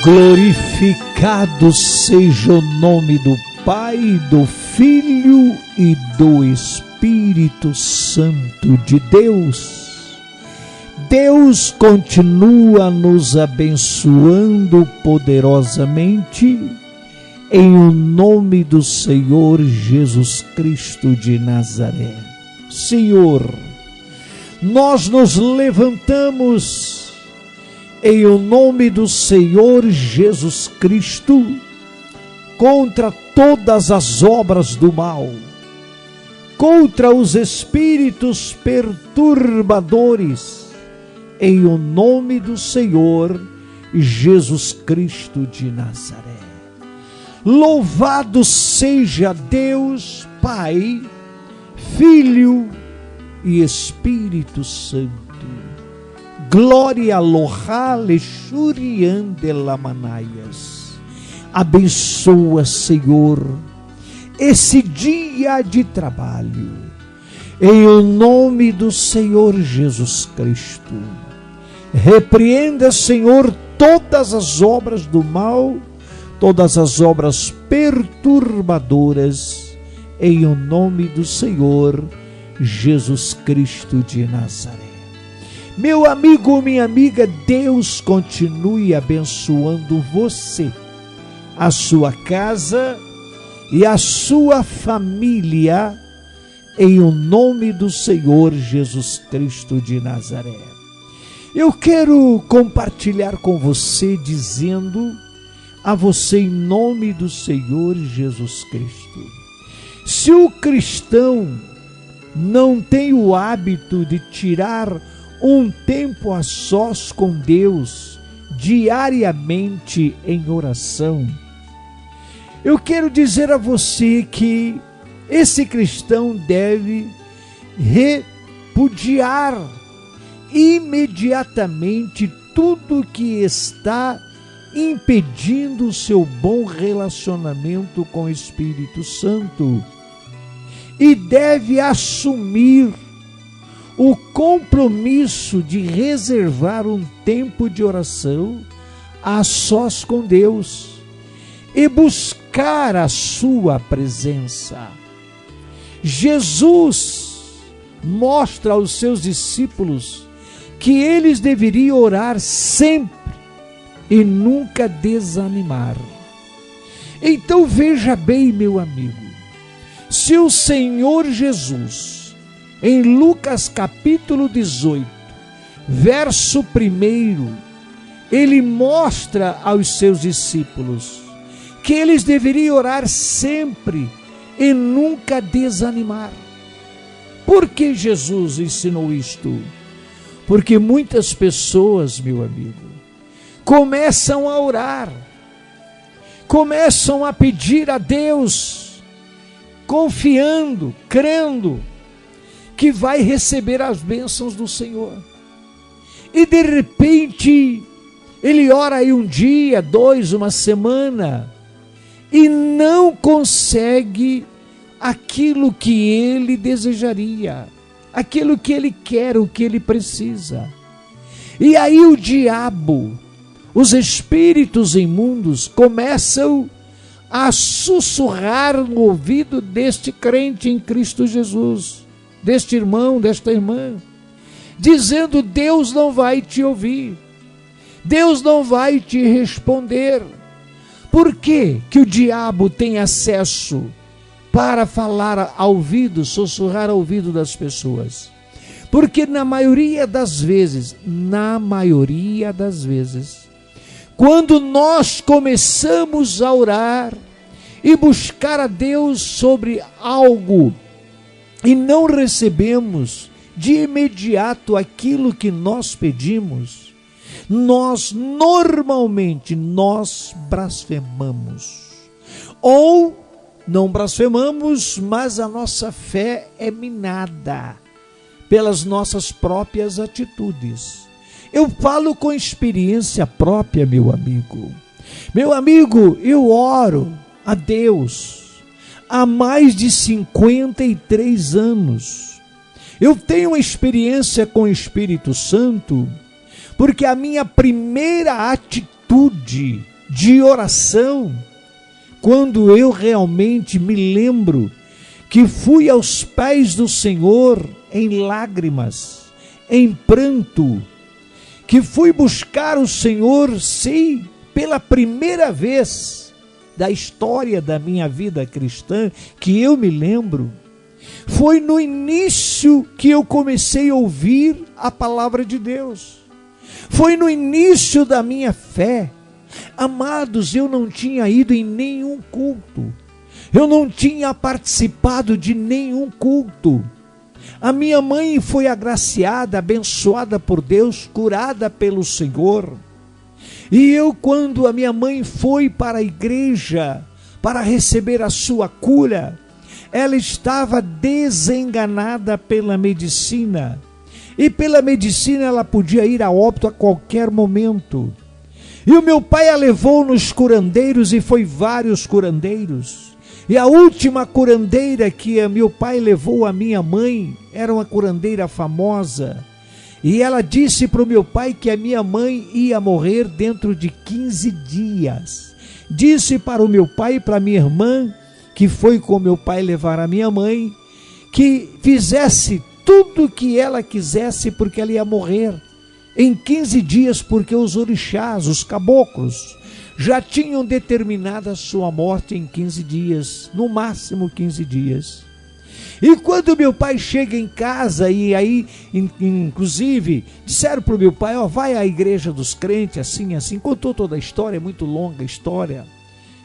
Glorificado seja o nome do Pai, do Filho e do Espírito Santo de Deus. Deus continua nos abençoando poderosamente em o nome do Senhor Jesus Cristo de Nazaré. Senhor, nós nos levantamos em o nome do Senhor Jesus Cristo contra todas as obras do mal, contra os espíritos perturbadores, em o nome do Senhor Jesus Cristo de Nazaré. Louvado seja Deus, Pai, Filho e Espírito Santo. Glória lohale shuriande lamanaias. Abençoa, Senhor, esse dia de trabalho, em o nome do Senhor Jesus Cristo. Repreenda, Senhor, todas as obras do mal, todas as obras perturbadoras, em o nome do Senhor Jesus Cristo de Nazaré. Meu amigo, minha amiga, Deus continue abençoando você, a sua casa e a sua família, em o nome do Senhor Jesus Cristo de Nazaré. Eu quero compartilhar com você, dizendo a você em nome do Senhor Jesus Cristo: se o cristão não tem o hábito de tirar um tempo a sós com Deus, diariamente em oração, eu quero dizer a você que esse cristão deve repudiar imediatamente tudo que está impedindo o seu bom relacionamento com o Espírito Santo e deve assumir o compromisso de reservar um tempo de oração a sós com Deus e buscar a sua presença. Jesus mostra aos seus discípulos que eles deveriam orar sempre e nunca desanimar. Então veja bem, meu amigo, se o Senhor Jesus, em Lucas capítulo 18, verso 1, ele mostra aos seus discípulos que eles deveriam orar sempre e nunca desanimar. Por que Jesus ensinou isto? Porque muitas pessoas, meu amigo, começam a orar, começam a pedir a Deus, confiando, crendo que vai receber as bênçãos do Senhor. E de repente, ele ora aí um dia, dois, uma semana, e não consegue aquilo que ele desejaria, aquilo que ele quer, o que ele precisa. E aí o diabo, os espíritos imundos começam a sussurrar no ouvido deste crente em Cristo Jesus, deste irmão, desta irmã, dizendo: Deus não vai te ouvir, Deus não vai te responder. Por que que o diabo tem acesso para falar ao ouvido, sussurrar ao ouvido das pessoas? Porque na maioria das vezes, quando nós começamos a orar e buscar a Deus sobre algo e não recebemos de imediato aquilo que nós pedimos, nós blasfemamos. Ou não blasfemamos, mas a nossa fé é minada pelas nossas próprias atitudes. Eu falo com experiência própria, meu amigo. Meu amigo, eu oro a Deus há mais de 53 anos. Eu tenho uma experiência com o Espírito Santo, porque a minha primeira atitude atitude de oração, quando eu realmente me lembro que fui aos pés do Senhor em lágrimas, em pranto, que fui buscar o Senhor, sim, pela primeira vez da história da minha vida cristã, que eu me lembro, foi no início que eu comecei a ouvir a palavra de Deus. Foi no início da minha fé. Amados, eu não tinha ido em nenhum culto. Eu não tinha participado de nenhum culto. A minha mãe foi agraciada, abençoada por Deus, curada pelo Senhor. E eu, quando a minha mãe foi para a igreja para receber a sua cura, ela estava desenganada pela medicina. E pela medicina ela podia ir a óbito a qualquer momento. E o meu pai a levou nos curandeiros, e foi vários curandeiros. E a última curandeira que meu pai levou a minha mãe era uma curandeira famosa. E ela disse para o meu pai que a minha mãe ia morrer dentro de 15 dias. Disse para o meu pai e para a minha irmã, que foi com meu pai levar a minha mãe, que fizesse tudo o que ela quisesse, porque ela ia morrer em 15 dias, porque os orixás, os caboclos, já tinham determinado a sua morte em 15 dias, no máximo 15 dias. E quando meu pai chega em casa, e aí, inclusive, disseram para o meu pai, vai à igreja dos crentes, assim, assim, contou toda a história, é muito longa a história.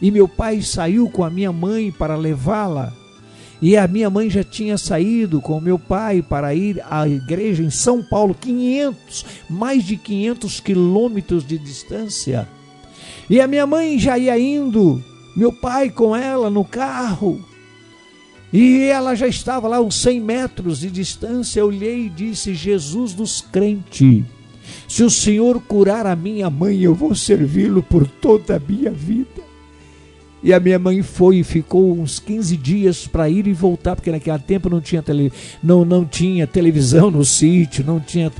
E meu pai saiu com a minha mãe para levá-la, e a minha mãe já tinha saído com o meu pai para ir à igreja em São Paulo, mais de 500 quilômetros de distância. E a minha mãe já ia indo, meu pai com ela no carro, e ela já estava lá uns 100 metros de distância. Eu olhei e disse: Jesus dos crentes, se o Senhor curar a minha mãe, eu vou servi-lo por toda a minha vida. E a minha mãe foi e ficou uns 15 dias para ir e voltar, porque naquele tempo não tinha televisão no sítio, não tinha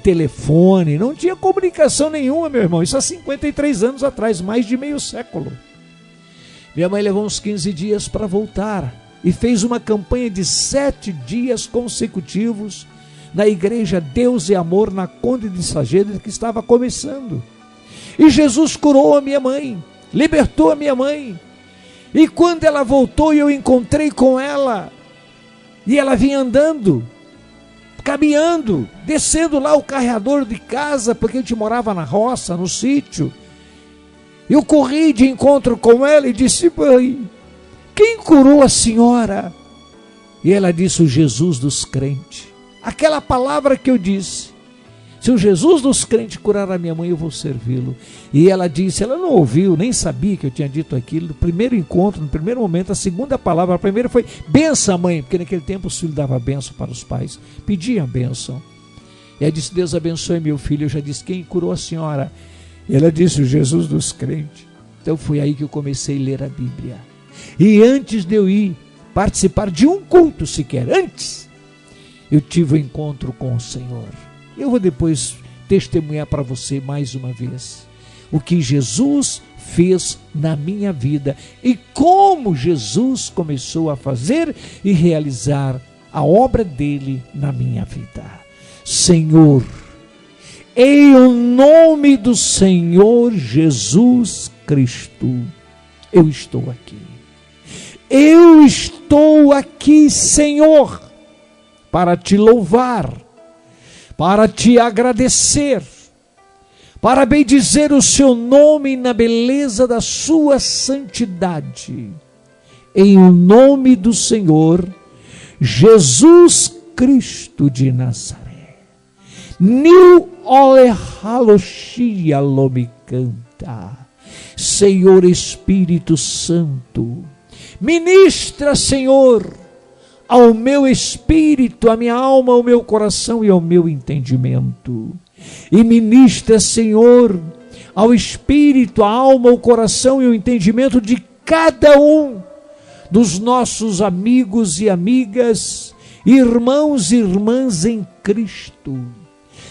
telefone, não tinha comunicação nenhuma, meu irmão. Isso há 53 anos atrás, mais de meio século. Minha mãe levou uns 15 dias para voltar e fez uma campanha de 7 dias consecutivos na igreja Deus e Amor, na Conde de Sagedo, que estava começando. E Jesus curou a minha mãe, libertou a minha mãe. E quando ela voltou e eu encontrei com ela, e ela vinha andando, caminhando, descendo lá o carreador de casa, porque a gente morava na roça, no sítio. Eu corri de encontro com ela e disse: mãe, quem curou a senhora? E ela disse: o Jesus dos crentes. Aquela palavra que eu disse: se o Jesus dos crentes curar a minha mãe, eu vou servi-lo. E ela disse, ela não ouviu, nem sabia que eu tinha dito aquilo. No primeiro encontro, no primeiro momento, a segunda palavra, a primeira foi: benção, mãe, porque naquele tempo o filho dava benção para os pais, pedia benção. E ela disse: Deus abençoe meu filho. Eu já disse: quem curou a senhora? E ela disse: o Jesus dos crentes. Então foi aí que eu comecei a ler a Bíblia. E antes de eu ir participar de um culto sequer, antes, eu tive um encontro com o Senhor. Eu vou depois testemunhar para você mais uma vez o que Jesus fez na minha vida e como Jesus começou a fazer e realizar a obra dele na minha vida. Senhor, em o nome do Senhor Jesus Cristo, eu estou aqui. Eu estou aqui, Senhor, para te louvar, para te agradecer, para bendizer o seu nome na beleza da sua santidade, em o nome do Senhor Jesus Cristo de Nazaré. Nil ole haloshia lome canta. Senhor Espírito Santo, ministra, Senhor, ao meu espírito, à minha alma, ao meu coração e ao meu entendimento. E ministra, Senhor, ao espírito, à alma, ao coração e ao entendimento de cada um dos nossos amigos e amigas, irmãos e irmãs em Cristo.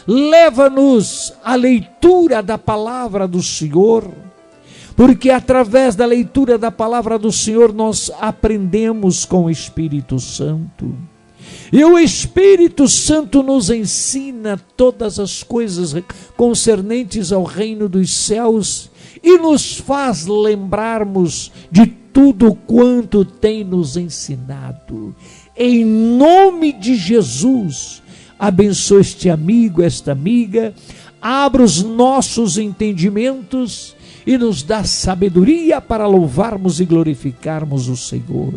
leva-nos à leitura da palavra do Senhor, porque através da leitura da palavra do Senhor nós aprendemos com o Espírito Santo. E o Espírito Santo nos ensina todas as coisas concernentes ao reino dos céus e nos faz lembrarmos de tudo quanto tem nos ensinado. Em nome de Jesus, abençoa este amigo, esta amiga, abra os nossos entendimentos e nos dá sabedoria para louvarmos e glorificarmos o Senhor.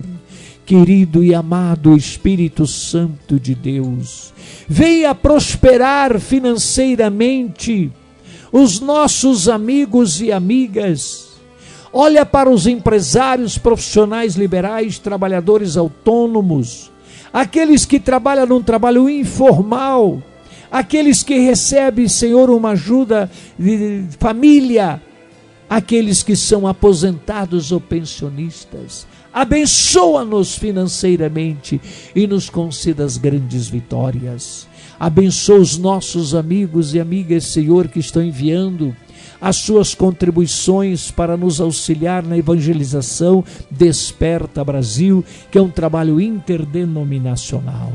Querido e amado Espírito Santo de Deus, venha prosperar financeiramente os nossos amigos e amigas. Olha para os empresários, profissionais liberais, trabalhadores autônomos, aqueles que trabalham num trabalho informal, aqueles que recebem, Senhor, uma ajuda de família, aqueles que são aposentados ou pensionistas. Abençoa-nos financeiramente e nos conceda as grandes vitórias. Abençoa os nossos amigos e amigas, Senhor, que estão enviando as suas contribuições para nos auxiliar na evangelização Desperta Brasil, que é um trabalho interdenominacional.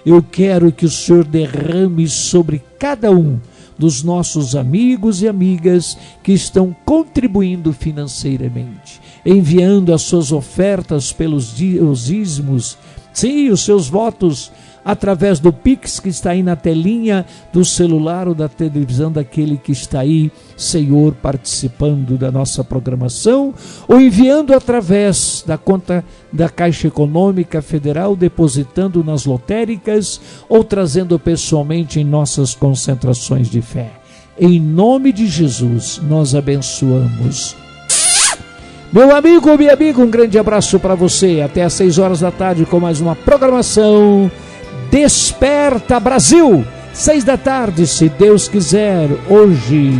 Eu quero que o Senhor derrame sobre cada um dos nossos amigos e amigas que estão contribuindo financeiramente, enviando as suas ofertas pelos dízimos, sim, os seus votos, através do Pix que está aí na telinha do celular ou da televisão daquele que está aí, Senhor, participando da nossa programação, ou enviando através da conta da Caixa Econômica Federal, depositando nas lotéricas ou trazendo pessoalmente em nossas concentrações de fé. Em nome de Jesus, nós abençoamos. Meu amigo, minha amiga, um grande abraço para você. Até às 6 horas da tarde com mais uma programação Desperta Brasil, 6 da tarde, se Deus quiser, hoje.